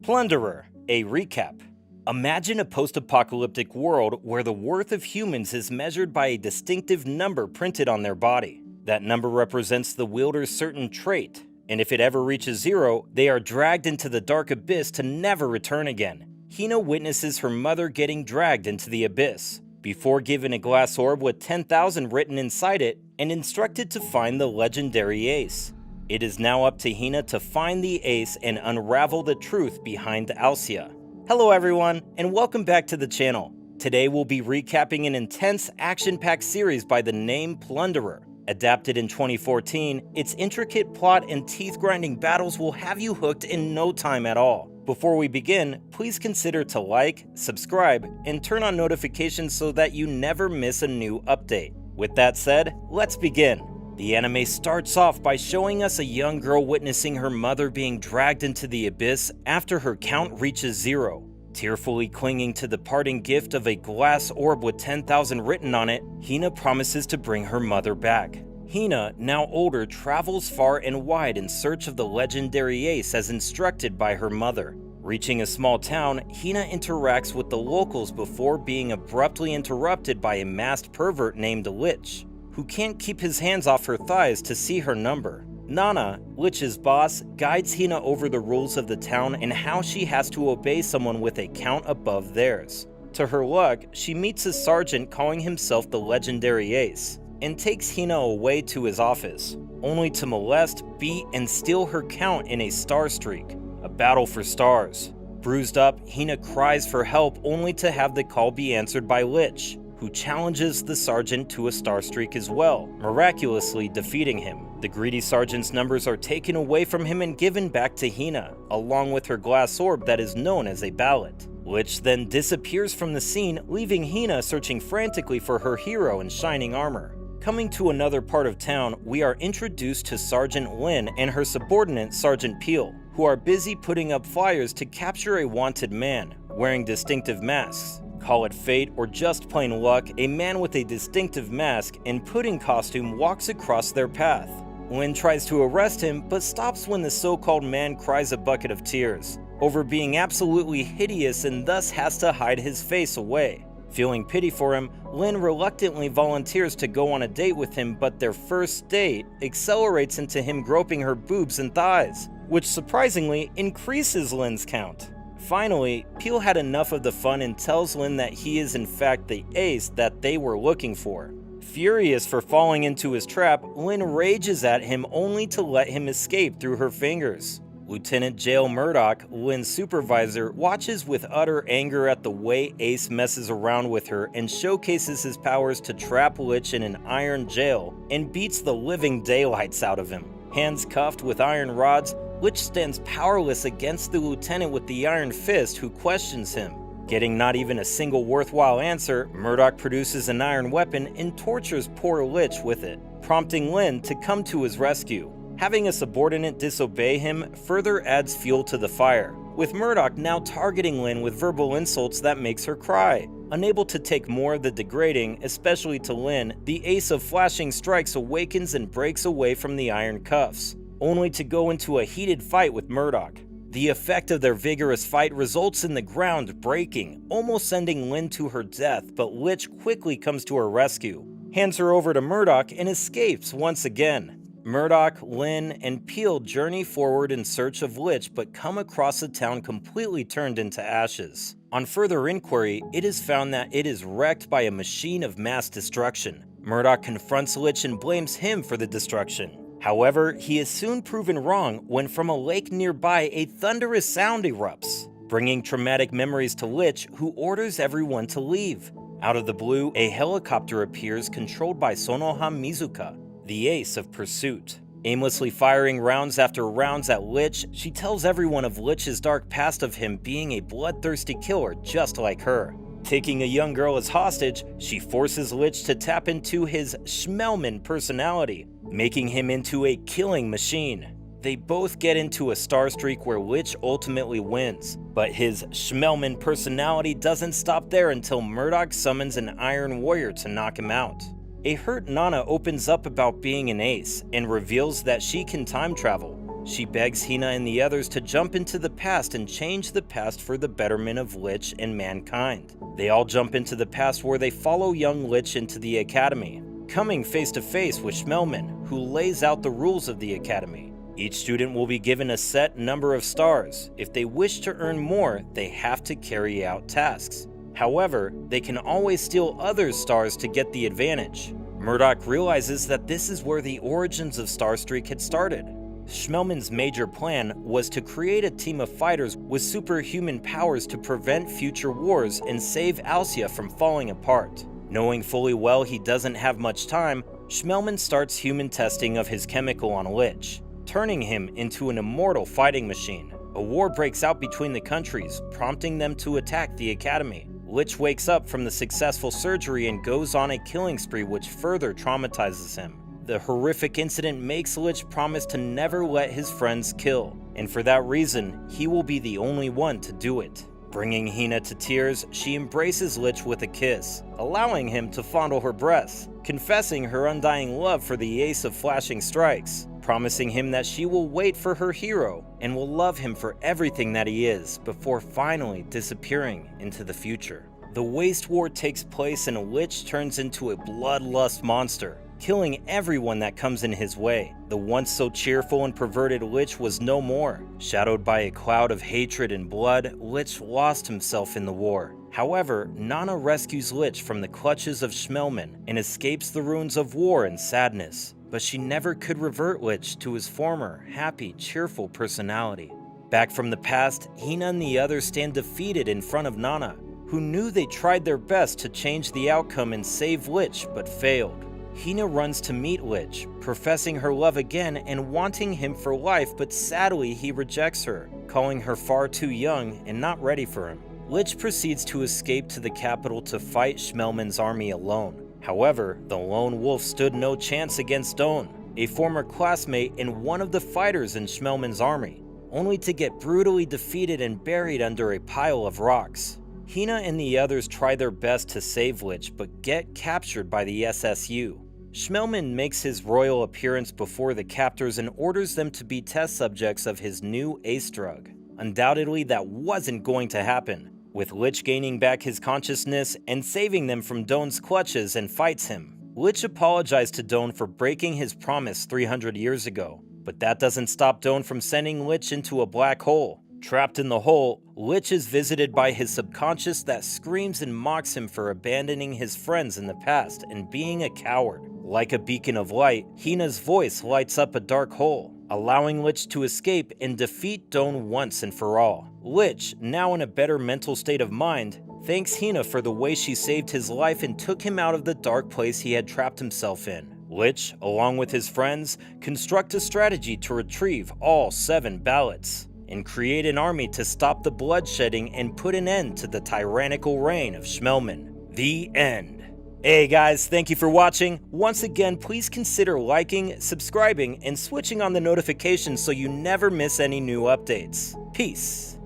Plunderer, a recap. Imagine a post-apocalyptic world where the worth of humans is measured by a distinctive number printed on their body. That number represents the wielder's certain trait, and if it ever reaches 0, they are dragged into the dark abyss to never return again. Hina witnesses her mother getting dragged into the abyss, before given a glass orb with 10,000 written inside it, and instructed to find the legendary ace. It is now up to Hina to find the ace and unravel the truth behind Alcia. Hello everyone, and welcome back to the channel. Today we'll be recapping an intense, action-packed series by the name Plunderer. Adapted in 2014, its intricate plot and teeth-grinding battles will have you hooked in no time at all. Before we begin, please consider to like, subscribe, and turn on notifications so that you never miss a new update. With that said, let's begin. The anime starts off by showing us a young girl witnessing her mother being dragged into the abyss after her count reaches 0. Tearfully clinging to the parting gift of a glass orb with 10,000 written on it, Hina promises to bring her mother back. Hina, now older, travels far and wide in search of the legendary ace as instructed by her mother. Reaching a small town, Hina interacts with the locals before being abruptly interrupted by a masked pervert named Lich, who can't keep his hands off her thighs to see her number. Nana, Lich's boss, guides Hina over the rules of the town and how she has to obey someone with a count above theirs. To her luck, she meets a sergeant calling himself the legendary ace, and takes Hina away to his office, only to molest, beat, and steal her count in a star streak, a battle for stars. Bruised up, Hina cries for help only to have the call be answered by Lich, who challenges the sergeant to a star streak as well, miraculously defeating him. The greedy sergeant's numbers are taken away from him and given back to Hina, along with her glass orb that is known as a ballot. Lich then disappears from the scene, leaving Hina searching frantically for her hero in shining armor. Coming to another part of town, we are introduced to Sergeant Lin and her subordinate Sergeant Peel, who are busy putting up flyers to capture a wanted man, wearing distinctive masks. Call it fate or just plain luck, a man with a distinctive mask and pudding costume walks across their path. Lin tries to arrest him, but stops when the so-called man cries a bucket of tears over being absolutely hideous and thus has to hide his face away. Feeling pity for him, Lin reluctantly volunteers to go on a date with him, but their first date accelerates into him groping her boobs and thighs, which surprisingly increases Lin's count. Finally, Peel had enough of the fun and tells Lin that he is in fact the ace that they were looking for. Furious for falling into his trap, Lin rages at him only to let him escape through her fingers. Lieutenant Jail Murdoch, Lin's supervisor, watches with utter anger at the way Ace messes around with her and showcases his powers to trap Lich in an iron jail and beats the living daylights out of him. Hands cuffed with iron rods, Lich stands powerless against the lieutenant with the iron fist who questions him. Getting not even a single worthwhile answer, Murdoch produces an iron weapon and tortures poor Lich with it, prompting Lin to come to his rescue. Having a subordinate disobey him further adds fuel to the fire, with Murdoch now targeting Lin with verbal insults that makes her cry. Unable to take more of the degrading, especially to Lin, the ace of flashing strikes awakens and breaks away from the iron cuffs, only to go into a heated fight with Murdoch. The effect of their vigorous fight results in the ground breaking, almost sending Lin to her death, but Lich quickly comes to her rescue, hands her over to Murdoch, and escapes once again. Murdoch, Lin, and Peel journey forward in search of Lich but come across a town completely turned into ashes. On further inquiry, it is found that it is wrecked by a machine of mass destruction. Murdoch confronts Lich and blames him for the destruction. However, he is soon proven wrong when from a lake nearby a thunderous sound erupts, bringing traumatic memories to Lich, who orders everyone to leave. Out of the blue, a helicopter appears controlled by Sonoha Mizuka, the ace of pursuit. Aimlessly firing rounds after rounds at Lich, she tells everyone of Lich's dark past of him being a bloodthirsty killer just like her. Taking a young girl as hostage, she forces Lich to tap into his Schmelman personality, making him into a killing machine. They both get into a star streak where Lich ultimately wins, but his Schmelman personality doesn't stop there until Murdoch summons an Iron Warrior to knock him out. A hurt Nana opens up about being an ace and reveals that she can time travel. She begs Hina and the others to jump into the past and change the past for the betterment of Lich and mankind. They all jump into the past where they follow young Lich into the academy, coming face to face with Schmelman, who lays out the rules of the academy. Each student will be given a set number of stars. If they wish to earn more, they have to carry out tasks. However, they can always steal others' stars to get the advantage. Murdoch realizes that this is where the origins of Starstreak had started. Schmelman's major plan was to create a team of fighters with superhuman powers to prevent future wars and save Alcia from falling apart. Knowing fully well he doesn't have much time, Schmelman starts human testing of his chemical on Lich, turning him into an immortal fighting machine. A war breaks out between the countries, prompting them to attack the academy. Lich wakes up from the successful surgery and goes on a killing spree which further traumatizes him. The horrific incident makes Lich promise to never let his friends kill, and for that reason, he will be the only one to do it. Bringing Hina to tears, she embraces Lich with a kiss, allowing him to fondle her breasts, confessing her undying love for the ace of flashing strikes, promising him that she will wait for her hero and will love him for everything that he is before finally disappearing into the future. The Waste War takes place and Lich turns into a bloodlust monster, killing everyone that comes in his way. The once so cheerful and perverted Lich was no more. Shadowed by a cloud of hatred and blood, Lich lost himself in the war. However, Nana rescues Lich from the clutches of Schmelman and escapes the ruins of war and sadness. But she never could revert Lich to his former, happy, cheerful personality. Back from the past, Hina and the others stand defeated in front of Nana, who knew they tried their best to change the outcome and save Lich but failed. Hina runs to meet Lich, professing her love again and wanting him for life, but sadly he rejects her, calling her far too young and not ready for him. Lich proceeds to escape to the capital to fight Schmelman's army alone. However, the lone wolf stood no chance against Doan, a former classmate and one of the fighters in Schmelman's army, only to get brutally defeated and buried under a pile of rocks. Hina and the others try their best to save Lich but get captured by the SSU. Schmelman makes his royal appearance before the captors and orders them to be test subjects of his new ace drug. Undoubtedly, that wasn't going to happen, with Lich gaining back his consciousness and saving them from Doan's clutches and fights him. Lich apologized to Doan for breaking his promise 300 years ago, but that doesn't stop Doan from sending Lich into a black hole. Trapped in the hole, Lich is visited by his subconscious that screams and mocks him for abandoning his friends in the past and being a coward. Like a beacon of light, Hina's voice lights up a dark hole, allowing Lich to escape and defeat Doan once and for all. Lich, now in a better mental state of mind, thanks Hina for the way she saved his life and took him out of the dark place he had trapped himself in. Lich, along with his friends, construct a strategy to retrieve all 7 ballots and create an army to stop the bloodshedding and put an end to the tyrannical reign of Schmelman. The end. Hey guys, thank you for watching. Once again, please consider liking, subscribing, and switching on the notifications so you never miss any new updates. Peace.